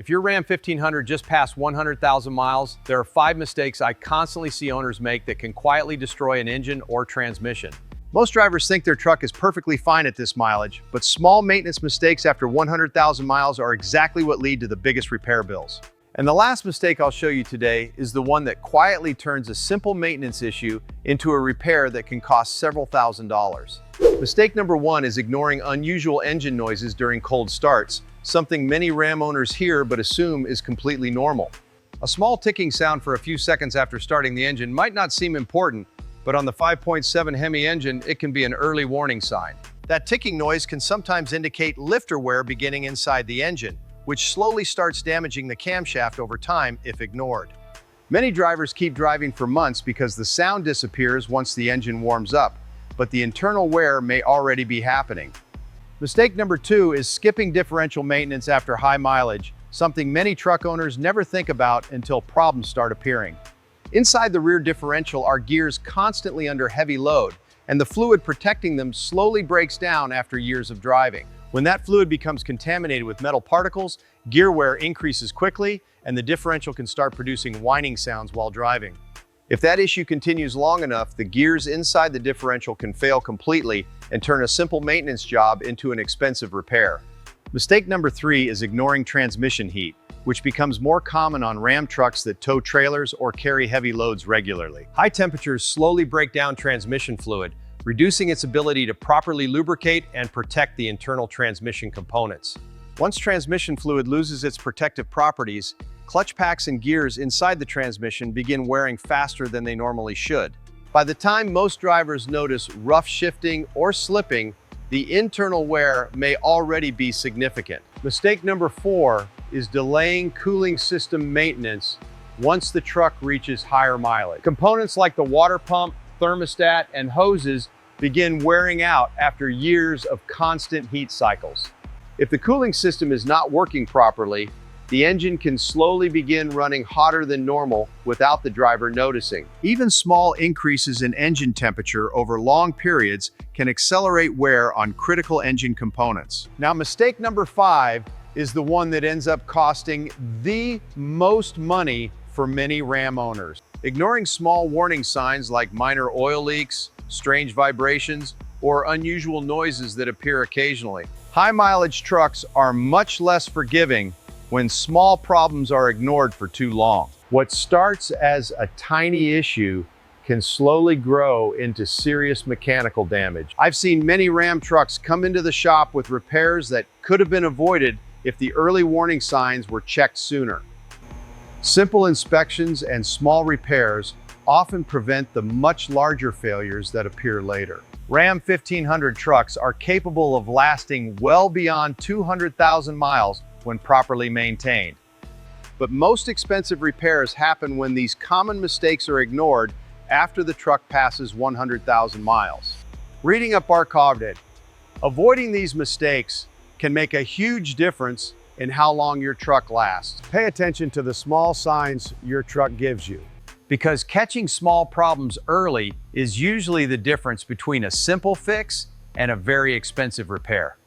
If your Ram 1500 just passed 100,000 miles, there are 5 mistakes I constantly see owners make that can quietly destroy an engine or transmission. Most drivers think their truck is perfectly fine at this mileage, but small maintenance mistakes after 100,000 miles are exactly what lead to the biggest repair bills. And the last mistake I'll show you today is the one that quietly turns a simple maintenance issue into a repair that can cost several $1,000s. Mistake number 1 is ignoring unusual engine noises during cold starts, something many Ram owners hear but assume is completely normal. A small ticking sound for a few seconds after starting the engine might not seem important, but on the 5.7 HEMI engine, it can be an early warning sign. That ticking noise can sometimes indicate lifter wear beginning inside the engine, which slowly starts damaging the camshaft over time if ignored. Many drivers keep driving for months because the sound disappears once the engine warms up, but the internal wear may already be happening. Mistake number 2 is skipping differential maintenance after high mileage, something many truck owners never think about until problems start appearing. Inside the rear differential are gears constantly under heavy load, and the fluid protecting them slowly breaks down after years of driving. When that fluid becomes contaminated with metal particles, gear wear increases quickly, and the differential can start producing whining sounds while driving. If that issue continues long enough, the gears inside the differential can fail completely and turn a simple maintenance job into an expensive repair. Mistake number 3 is ignoring transmission heat, which becomes more common on Ram trucks that tow trailers or carry heavy loads regularly. High temperatures slowly break down transmission fluid, reducing its ability to properly lubricate and protect the internal transmission components. Once transmission fluid loses its protective properties, clutch packs and gears inside the transmission begin wearing faster than they normally should. By the time most drivers notice rough shifting or slipping, the internal wear may already be significant. Mistake number 4 is delaying cooling system maintenance once the truck reaches higher mileage. Components like the water pump, thermostat, and hoses begin wearing out after years of constant heat cycles. If the cooling system is not working properly, the engine can slowly begin running hotter than normal without the driver noticing. Even small increases in engine temperature over long periods can accelerate wear on critical engine components. Now, mistake number 5 is the one that ends up costing the most money for many Ram owners. Ignoring small warning signs like minor oil leaks, strange vibrations, or unusual noises that appear occasionally. High mileage trucks are much less forgiving when small problems are ignored for too long. What starts as a tiny issue can slowly grow into serious mechanical damage. I've seen many Ram trucks come into the shop with repairs that could have been avoided if the early warning signs were checked sooner. Simple inspections and small repairs often prevent the much larger failures that appear later. Ram 1500 trucks are capable of lasting well beyond 200,000 miles when properly maintained. But most expensive repairs happen when these common mistakes are ignored after the truck passes 100,000 miles. Reading up our covered, avoiding these mistakes can make a huge difference in how long your truck lasts. Pay attention to the small signs your truck gives you, because catching small problems early is usually the difference between a simple fix and a very expensive repair.